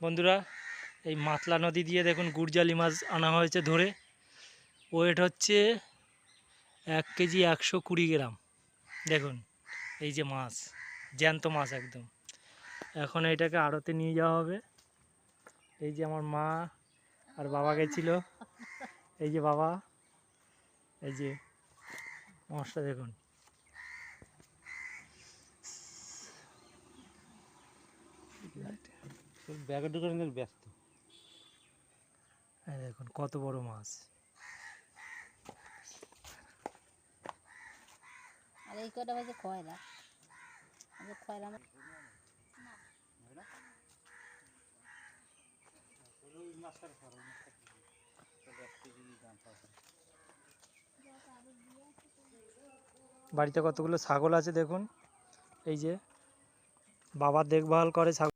বন্ধুরা, এই মাতলা নদী দিয়ে দেখুন গুড়জালি মাছ আনা হয়েছে ধরে। ওয়েট হচ্ছে 1 কেজি 120 গ্রাম। দেখুন এই যে মাছ, জ্যান্ত মাছ একদম। এখন এটাকে আড়তে নিয়ে যাওয়া হবে। এই যে আমার মা আর বাবা গেছিল, এই যে বাবা, এই যে মাছটা দেখুন। ব্যাগে ঢুকে ব্যস্ত। দেখুন কত বড় মাছ। আর এই কটা বাজে খয়রা, খয়রা বাড়িতে কতগুলো ছাগল আছে দেখুন। এই যে বাবা দেখভাল করে ছাগল।